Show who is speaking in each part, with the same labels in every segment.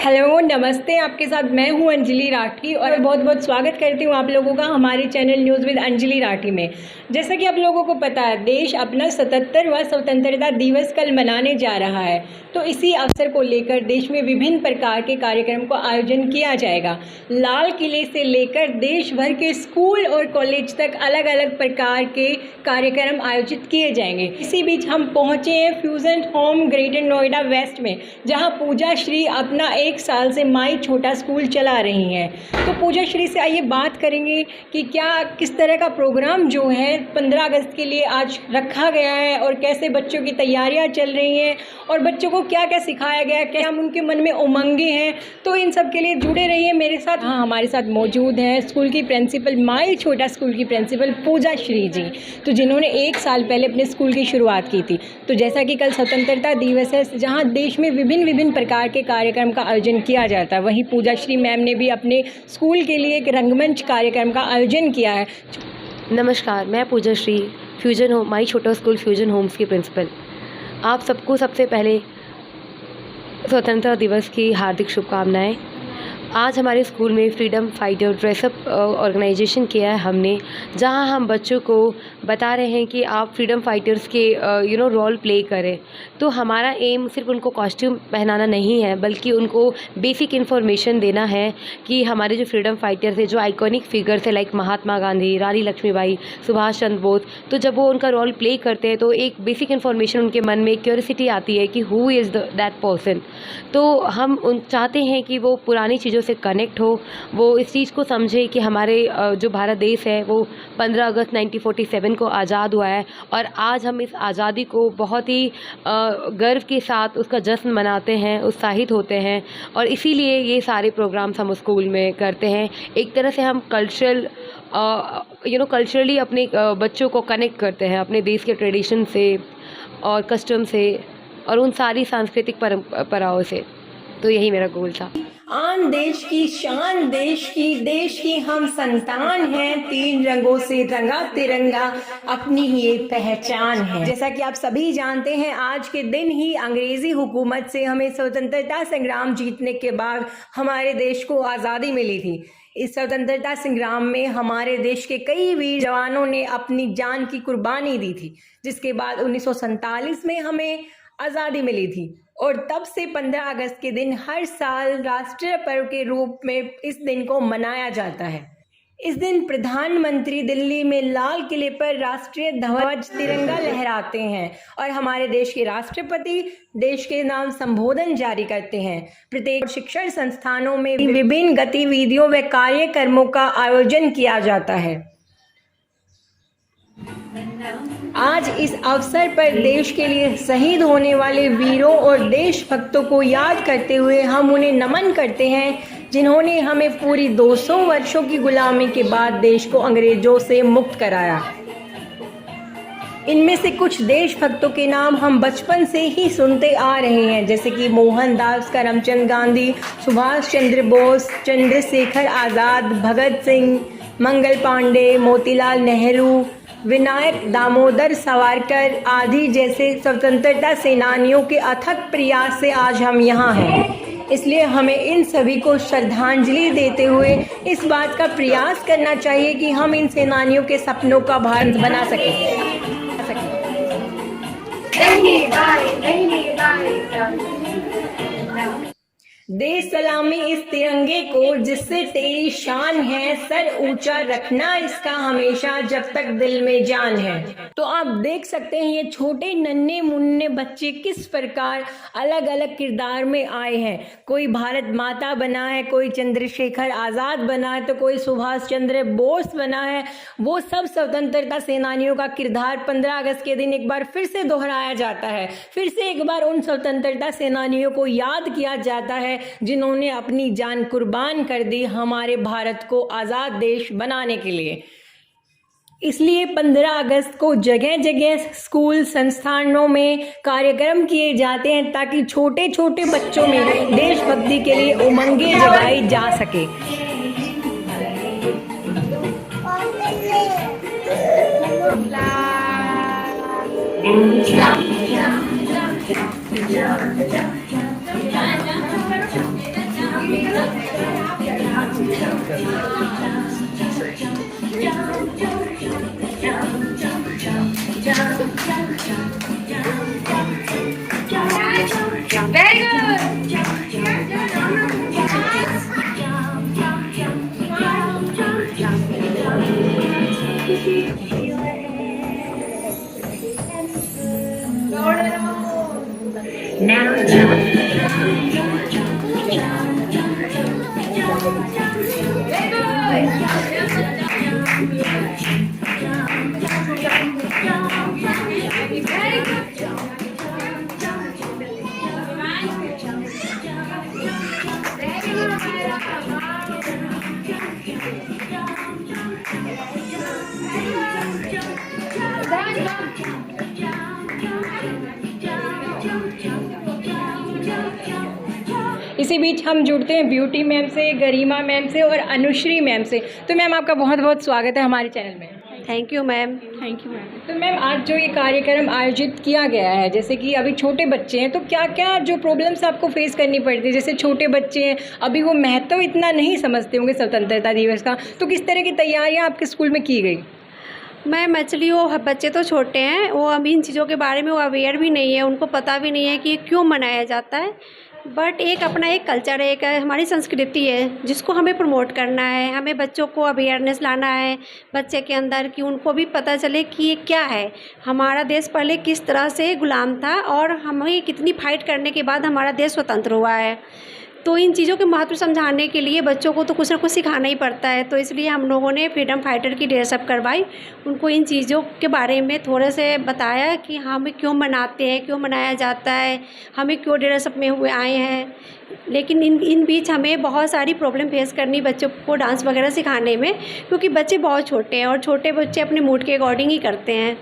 Speaker 1: Hello, नमस्ते। आपके साथ मैं हूं अंजलि राठी और बहुत बहुत स्वागत करती हूं आप लोगों का हमारे channel news with Anjali Rathi में। जैसा कि आप लोगों को पता है, देश अपना 77वां स्वतंत्रता दिवस कल मनाने जा रहा है। तो इसी अवसर को लेकर देश में विभिन्न प्रकार के कार्यक्रम को आयोजन किया जाएगा। लाल किले से लेकर देश भर के स्कूल और कॉलेज तक अलग अलग प्रकार के कार्यक्रम आयोजित किए जाएंगे। इसी बीच हम पहुँचे हैं Fusion Home Greater Noida West में, जहाँ पूजा श्री अपना 1 साल से माई छोटा स्कूल चला रही हैं। तो पूजा श्री से आइए बात करेंगे कि किस तरह का प्रोग्राम जो है 15 अगस्त के लिए आज रखा गया है और कैसे बच्चों की तैयारियां चल रही हैं और बच्चों को क्या क्या सिखाया गया है, क्या हम उनके मन में उमंगे हैं। तो इन सब के लिए जुड़े रहिए मेरे साथ। हाँ, हमारे साथ मौजूद हैं स्कूल की प्रिंसिपल, माई छोटा स्कूल की प्रिंसिपल पूजा श्री जी, तो जिन्होंने 1 साल पहले अपने स्कूल की शुरुआत की थी। तो जैसा कि कल स्वतंत्रता दिवस है, जहाँ देश में विभिन्न प्रकार के कार्यक्रम का आयोजन किया जाता है, वहीं पूजा श्री मैम ने भी अपने स्कूल के लिए एक रंगमंच कार्यक्रम का आयोजन किया है।
Speaker 2: नमस्कार, मैं पूजा श्री फ्यूजन होम माई छोटा स्कूल फ्यूजन होम्स की प्रिंसिपल। आप सबको सबसे पहले स्वतंत्रता दिवस की हार्दिक शुभकामनाएं। आज हमारे स्कूल में फ्रीडम फाइटर ड्रेसअप ऑर्गेनाइजेशन किया है हमने, जहां हम बच्चों को बता रहे हैं कि आप फ्रीडम फाइटर्स के रोल प्ले करें। तो हमारा एम सिर्फ उनको कॉस्ट्यूम पहनाना नहीं है, बल्कि उनको बेसिक इन्फॉर्मेशन देना है कि हमारे जो फ्रीडम फाइटर्स है, जो आइकॉनिक फिगर्स है लाइक महात्मा गांधी, रानी लक्ष्मीबाई, सुभाष चंद्र बोस, तो जब वो उनका रोल प्ले करते हैं तो एक बेसिक इन्फॉर्मेशन उनके मन में क्यूरियोसिटी आती है कि हु इज़ दैट पर्सन। तो हम चाहते हैं कि वो पुरानी चीज़ों से कनेक्ट हो, वो इस चीज़ को समझे कि हमारे जो भारत देश है वो 15 अगस्त 1947 को आज़ाद हुआ है और आज हम इस आज़ादी को बहुत ही गर्व के साथ उसका जश्न मनाते हैं, उत्साहित होते हैं। और इसीलिए ये सारे प्रोग्राम्स हम स्कूल में करते हैं। एक तरह से हम कल्चरली अपने बच्चों को कनेक्ट करते हैं अपने देश के ट्रेडिशन से और कस्टम से और उन सारी सांस्कृतिक परंपराओं से। तो यही मेरा गोल था।
Speaker 1: आन देश की शान, देश की हम संतान हैं, 3 रंगों से रंगा तिरंगा अपनी ये पहचान है। जैसा कि आप सभी जानते हैं, आज के दिन ही अंग्रेजी हुकूमत से हमें स्वतंत्रता संग्राम जीतने के बाद हमारे देश को आज़ादी मिली थी। इस स्वतंत्रता संग्राम में हमारे देश के कई वीर जवानों ने अपनी जान की कुर्बानी दी थी, जिसके बाद 1947 में हमें आज़ादी मिली थी। और तब से 15 अगस्त के दिन हर साल राष्ट्रीय पर्व के रूप में इस दिन को मनाया जाता है। इस दिन प्रधानमंत्री दिल्ली में लाल किले पर राष्ट्रीय ध्वज तिरंगा लहराते हैं और हमारे देश के राष्ट्रपति देश के नाम संबोधन जारी करते हैं। प्रत्येक शिक्षण संस्थानों में विभिन्न गतिविधियों व कार्यक्रमों का आयोजन किया जाता है। आज इस अवसर पर देश के लिए शहीद होने वाले वीरों और देशभक्तों को याद करते हुए हम उन्हें नमन करते हैं, जिन्होंने हमें पूरी 200 वर्षों की गुलामी के बाद देश को अंग्रेजों से मुक्त कराया। इनमें से कुछ देशभक्तों के नाम हम बचपन से ही सुनते आ रहे हैं, जैसे कि मोहनदास करमचंद गांधी, सुभाष चंद्र बोस, चंद्रशेखर आज़ाद, भगत सिंह, मंगल पांडे, मोतीलाल नेहरू, विनायक दामोदर सावरकर आदि जैसे स्वतंत्रता सेनानियों के अथक प्रयास से आज हम यहाँ हैं। इसलिए हमें इन सभी को श्रद्धांजलि देते हुए इस बात का प्रयास करना चाहिए कि हम इन सेनानियों के सपनों का भारत बना सकें। देश सलामी इस तिरंगे को जिससे तेरी शान है, सर ऊंचा रखना इसका हमेशा जब तक दिल में जान है। तो आप देख सकते हैं ये छोटे नन्हे मुन्ने बच्चे किस प्रकार अलग अलग किरदार में आए हैं। कोई भारत माता बना है, कोई चंद्रशेखर आज़ाद बना है, तो कोई सुभाष चंद्र बोस बना है। वो सब स्वतंत्रता सेनानियों का किरदार 15 अगस्त के दिन एक बार फिर से दोहराया जाता है। फिर से एक बार उन स्वतंत्रता सेनानियों को याद किया जाता है जिन्होंने अपनी जान कुर्बान कर दी हमारे भारत को आज़ाद देश बनाने के लिए। इसलिए 15 अगस्त को जगह जगह स्कूल संस्थानों में कार्यक्रम किए जाते हैं, ताकि छोटे छोटे बच्चों में देशभक्ति के लिए उमंगे जगाई जा सके। इसी बीच हम जुड़ते हैं ब्यूटी मैम से, गरिमा मैम से और अनुश्री मैम से। तो मैम आपका बहुत बहुत स्वागत है हमारे चैनल में।
Speaker 2: Thank you ma'am.
Speaker 1: Thank you ma'am. तो मैम आज जो ये कार्यक्रम आयोजित किया गया है, जैसे कि अभी छोटे बच्चे हैं, तो क्या क्या जो प्रॉब्लम्स आपको फेस करनी पड़ती है? जैसे छोटे बच्चे हैं, अभी वो महत्व इतना नहीं समझते होंगे स्वतंत्रता दिवस का, तो किस तरह की तैयारियाँ आपके स्कूल में की गई?
Speaker 3: मैम एक्चुअली वो बच्चे तो छोटे हैं, वो अभी इन चीज़ों के बारे में वो अवेयर भी नहीं है, उनको पता भी नहीं है कि क्यों मनाया जाता है। बट एक अपना एक कल्चर है, एक हमारी संस्कृति है जिसको हमें प्रमोट करना है। हमें बच्चों को अवेयरनेस लाना है बच्चे के अंदर, कि उनको भी पता चले कि ये क्या है, हमारा देश पहले किस तरह से गुलाम था और हमें कितनी फाइट करने के बाद हमारा देश स्वतंत्र हुआ है। तो इन चीज़ों के महत्व समझाने के लिए बच्चों को तो कुछ ना कुछ सिखाना ही पड़ता है। तो इसलिए हम लोगों ने फ्रीडम फाइटर की ड्रेसअप करवाई, उनको इन चीज़ों के बारे में थोड़े से बताया कि हमें क्यों मनाते हैं, क्यों मनाया जाता है, हमें क्यों ड्रेसअप में हुए आए हैं। लेकिन इन बीच हमें बहुत सारी प्रॉब्लम फेस करनी बच्चों को डांस वगैरह सिखाने में, क्योंकि बच्चे बहुत छोटे हैं और छोटे बच्चे अपने मूड के अकॉर्डिंग ही करते हैं।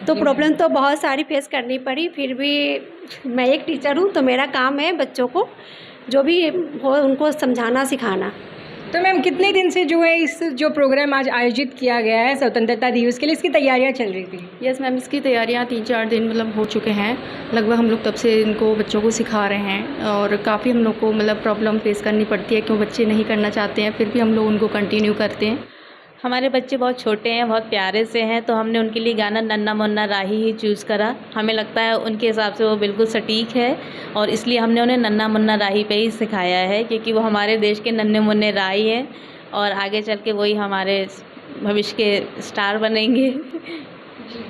Speaker 3: तो प्रॉब्लम तो बहुत सारी फेस करनी पड़ी। फिर भी मैं एक टीचर हूँ, तो मेरा काम है बच्चों को जो भी हो उनको समझाना सिखाना।
Speaker 1: तो मैम कितने दिन से जो है इस जो प्रोग्राम आज आयोजित किया गया है स्वतंत्रता दिवस के लिए, इसकी तैयारियां चल रही थी?
Speaker 4: यस मैम, इसकी तैयारियां 3-4 दिन मतलब हो चुके हैं लगभग। हम लोग तब से इनको बच्चों को सिखा रहे हैं और काफ़ी हम लोग को मतलब प्रॉब्लम फेस करनी पड़ती है, क्यों बच्चे नहीं करना चाहते हैं, फिर भी हम लोग उनको कंटिन्यू करते हैं।
Speaker 5: हमारे बच्चे बहुत छोटे हैं, बहुत प्यारे से हैं, तो हमने उनके लिए गाना नन्ना मुन्ना राही ही चूज़ करा। हमें लगता है उनके हिसाब से वो बिल्कुल सटीक है और इसलिए हमने उन्हें नन्ना मुन्ना राही पे ही सिखाया है, क्योंकि वो हमारे देश के नन्हे मुन्ने राही हैं और आगे चल के वही हमारे भविष्य के स्टार बनेंगे।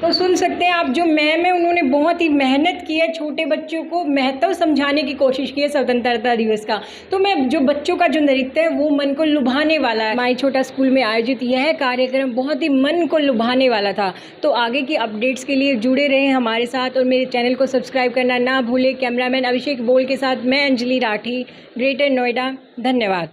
Speaker 1: तो सुन सकते हैं आप, जो मैम है उन्होंने बहुत ही मेहनत की है, छोटे बच्चों को महत्व समझाने की कोशिश की है स्वतंत्रता दिवस का। तो मैं जो बच्चों का जो नृत्य है वो मन को लुभाने वाला है। माई छोटा स्कूल में आयोजित यह कार्यक्रम बहुत ही मन को लुभाने वाला था। तो आगे की अपडेट्स के लिए जुड़े रहें हमारे साथ और मेरे चैनल को सब्सक्राइब करना ना भूलें। कैमरामैन अभिषेक बोल के साथ मैं अंजलि राठी, ग्रेटर नोएडा। धन्यवाद।